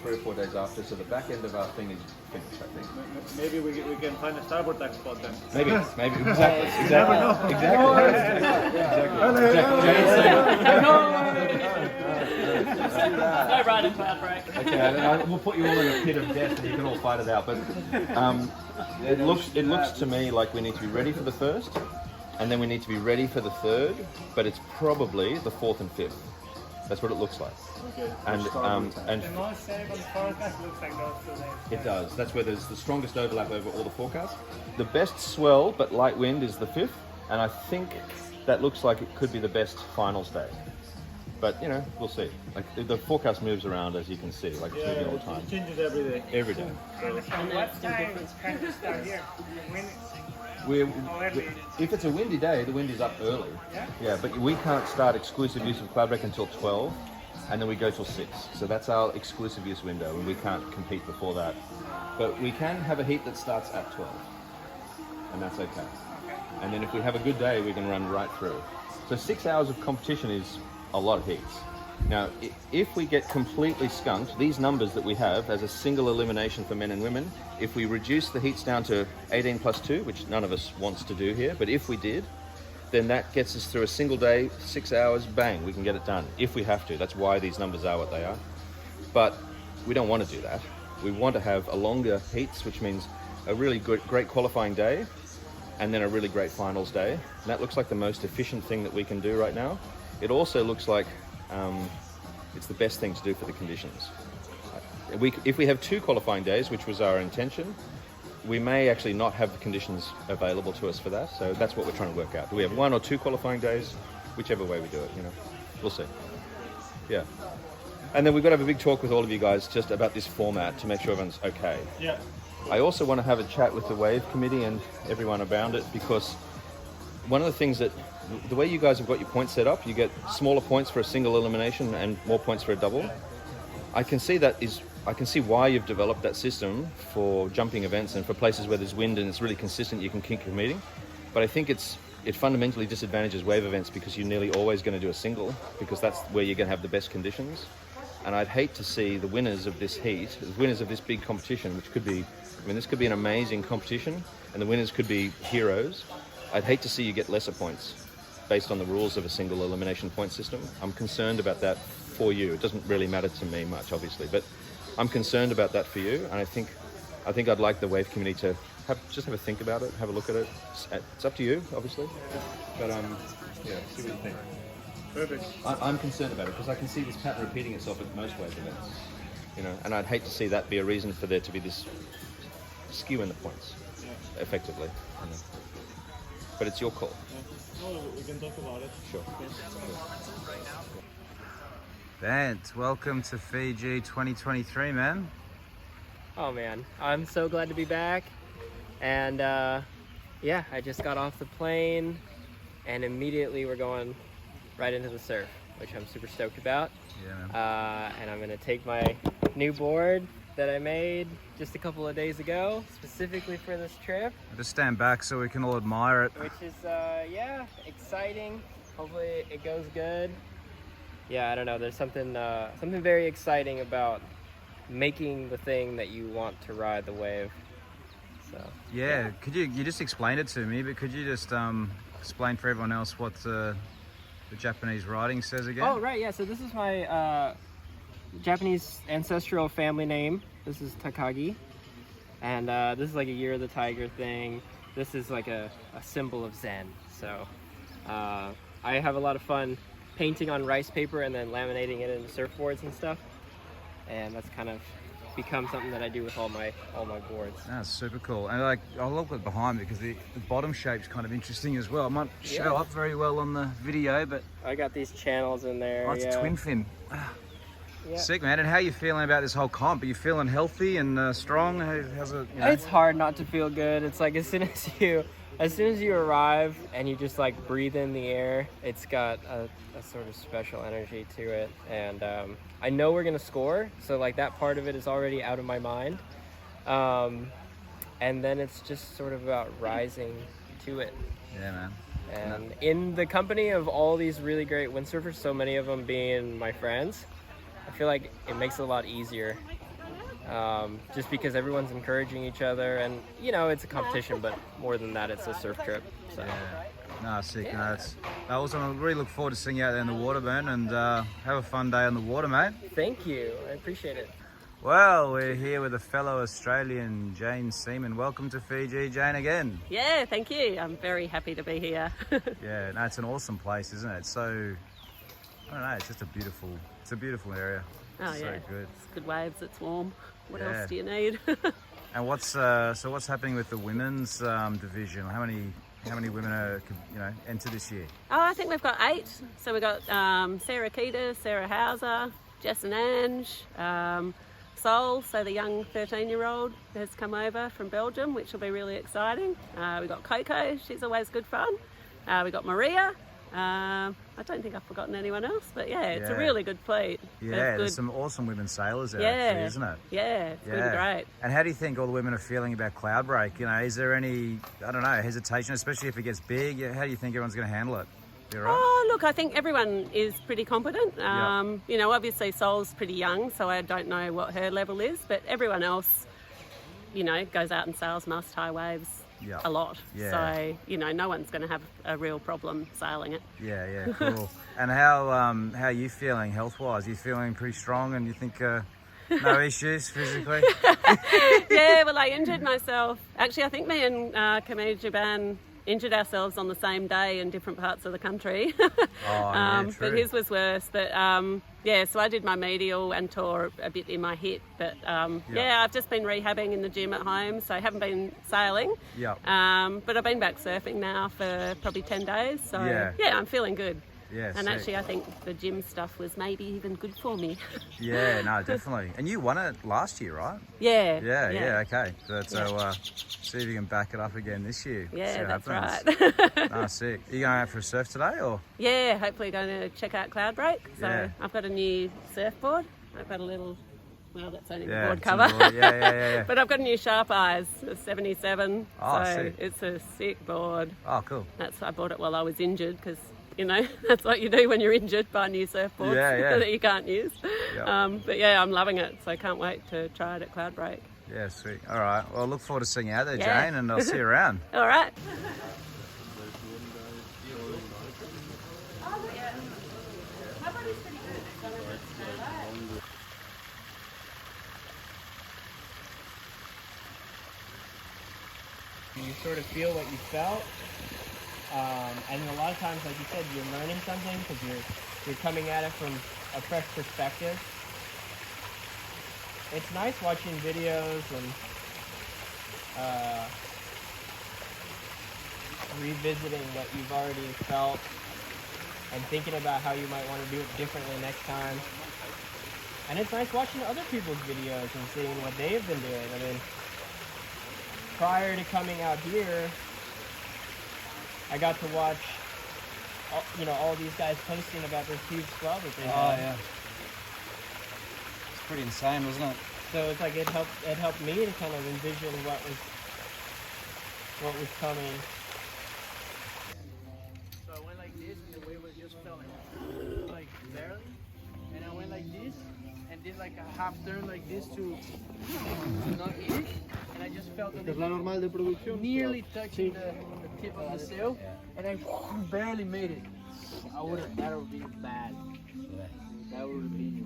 3 or 4 days after. So the back end of our thing is finished, I think. Maybe we can find a starboard tack spot then. Maybe, exactly. I ride a cloud break. Okay, we'll put you all in a pit of death and you can all fight it out. But it looks to me like we need to be ready for the first, and then we need to be ready for the third, but it's probably the fourth and fifth. That's what it looks like. Okay. And The most shape on the forecast looks like those 2 days. it does. That's where there's the strongest overlap over all the forecasts. The best swell but light wind is the fifth, and I think that looks like it could be the best finals day. But you know, we'll see. Like the forecast moves around, as you can see, like it's moving all the time. It changes every day. Every day. And what time can you start here? If it's a windy day, the wind is up early. Yeah, but we can't start exclusive use of cloud break until 12, and then we go till 6. So that's our exclusive use window, and we can't compete before that. But we can have a heat that starts at 12, and that's okay. And then if we have a good day, we can run right through. So 6 hours of competition is a lot of heats. Now, if we get completely skunked, these numbers that we have as a single elimination for men and women, if we reduce the heats down to 18 plus 2, which none of us wants to do here, but if we did, then that gets us through a single day, 6 hours, bang, we can get it done, if we have to. That's why these numbers are what they are. But we don't want to do that. We want to have a longer heats, which means a really great qualifying day, and then a really great finals day. And that looks like the most efficient thing that we can do right now. It also looks like it's the best thing to do for the conditions. If we have 2 qualifying days, which was our intention, we may actually not have the conditions available to us for that. So that's what we're trying to work out. Do we have 1 or 2 qualifying days? Whichever way we do it, you know, we'll see. Yeah. And then we've got to have a big talk with all of you guys just about this format to make sure everyone's okay. Yeah. I also want to have a chat with the Wave Committee and everyone around it, because one of the things that the way you guys have got your points set up, you get smaller points for a single elimination and more points for a double. I can see why you've developed that system for jumping events and for places where there's wind and it's really consistent, you can keep competing. But I think it fundamentally disadvantages wave events because you're nearly always going to do a single, because that's where you're going to have the best conditions. And I'd hate to see the winners of this heat, the winners of this big competition, which could be, this could be an amazing competition and the winners could be heroes. I'd hate to see you get lesser points based on the rules of a single elimination point system. I'm concerned about that for you. It doesn't really matter to me much, obviously, but I'm concerned about that for you. And I think I'd like the Wave Committee to just have a think about it, have a look at it. It's up to you, obviously, but yeah, see what you think. Perfect. I'm concerned about it because I can see this pattern repeating itself at most wave events, you know, and I'd hate to see that be a reason for there to be this skew in the points, effectively. You know. But it's your call. Oh, we can talk about it. Sure. Bent, welcome to Fiji 2023, man. Oh man, I'm so glad to be back. And yeah, I just got off the plane and immediately we're going right into the surf, which I'm super stoked about. Yeah, man. And I'm gonna take my new board that I made just a couple of days ago, specifically for this trip. Just stand back so we can all admire it. Which is, yeah, exciting. Hopefully it goes good. Yeah, I don't know, there's something very exciting about making the thing that you want to ride the wave. So Yeah, could you just explain it to me, but could you just explain for everyone else what the Japanese writing says again? Oh, right, yeah, so this is my Japanese ancestral family name. This is Takagi. And this is like a Year of the Tiger thing. This is like a symbol of Zen. So I have a lot of fun painting on rice paper and then laminating it into surfboards and stuff. And that's kind of become something that I do with all my boards. That's super cool. And like, I love it behind because the bottom shape's kind of interesting as well. It might show up very well on the video, but I got these channels in there. oh, it's a twin fin. Yeah. Sick, man. And how are you feeling about this whole comp? Are you feeling healthy and strong? How's it? You know? It's hard not to feel good. It's like as soon as you arrive and you just like breathe in the air, it's got a sort of special energy to it. And I know we're gonna score, so like that part of it is already out of my mind. And then it's just sort of about rising to it. Yeah, man. And in the company of all these really great windsurfers, so many of them being my friends, I feel like it makes it a lot easier just because everyone's encouraging each other, and you know, it's a competition, but more than that, it's a surf trip. So. Yeah. No, sick. No, that's awesome. I really look forward to seeing you out there in the water, man, and have a fun day on the water, mate. Thank you. I appreciate it. Well, we're here with a fellow Australian, Jane Seaman. Welcome to Fiji, Jane, again. Yeah, thank you. I'm very happy to be here. Yeah, no, it's an awesome place, isn't it? It's so, I don't know, it's just a beautiful area. Oh It's yeah, so good. it's good waves, it's warm. What Yeah. else do you need? And what's happening with the women's division? How many women are, enter this year? Oh, I think we've got 8. So we've got Sarah Keita, Sarah Hauser, Jess and Ange, Sol, so the young 13-year-old has come over from Belgium, which will be really exciting. We've got Coco, she's always good fun. We've got Maria. I don't think I've forgotten anyone else, but yeah, it's a really good fleet. Yeah, there's some awesome women sailors out Yeah, actually, isn't it? Yeah, it's been great. And how do you think all the women are feeling about cloud break? You know, is there any, I don't know, hesitation, especially if it gets big? How do you think everyone's going to handle it? You all right? Oh, look, I think everyone is pretty competent. Yeah. You know, obviously Sol's pretty young, so I don't know what her level is, but everyone else, you know, goes out and sails mast high waves a lot. Yeah. So, you know, no one's going to have a real problem sailing it. Yeah, cool. And how are you feeling health-wise? Are you feeling pretty strong and you think no issues physically? Yeah, well, I injured myself. Actually, I think me and Kamei Jaban injured ourselves on the same day in different parts of the country. True. But his was worse. But yeah, so I did my medial and tore a bit in my hip. But yeah, I've just been rehabbing in the gym at home, so I haven't been sailing. Yeah. But I've been back surfing now for probably 10 days. So yeah, I'm feeling good. Yeah, and sick. actually, I think the gym stuff was maybe even good for me. Yeah, no, definitely. And you won it last year, right? Yeah. Yeah, okay. So see if you can back it up again this year. See Yeah, what that's happens. right. No, sick. Are you going out for a surf today, or? Yeah, hopefully going to check out Cloud Break. So Yeah. I've got a new surfboard. I've got a little, well, that's only the Yeah, board it's on cover. board. Yeah. But I've got a new Sharp Eyes, a 77. Oh, so sick. it's a sick board. Oh, cool. I bought it while I was injured because, you know, that's what you do when you're injured, buy new surfboards Yeah. that you can't use. Yep. But yeah, I'm loving it. So I can't wait to try it at Cloud Break. Yeah, sweet. All right. Well, I look forward to seeing you out there, Yeah. Jane, and I'll see you around. All right. You sort of feel what you felt, and a lot of times, like you said, you're learning something because you're coming at it from a fresh perspective. It's nice watching videos and revisiting what you've already felt and thinking about how you might want to do it differently next time. And it's nice watching other people's videos and seeing what they've been doing. I mean, prior to coming out here, I got to watch, all these guys posting about this huge swell that they had. yeah. It's pretty insane, wasn't it? So it's like it helped me to kind of envision what was coming. So I went like this, and the wave was just fell like barely, and I went like this, and did like a half turn like this to not hit, and I just felt that it nearly touching the tip of the sail, and I barely made it. That would be bad. That would be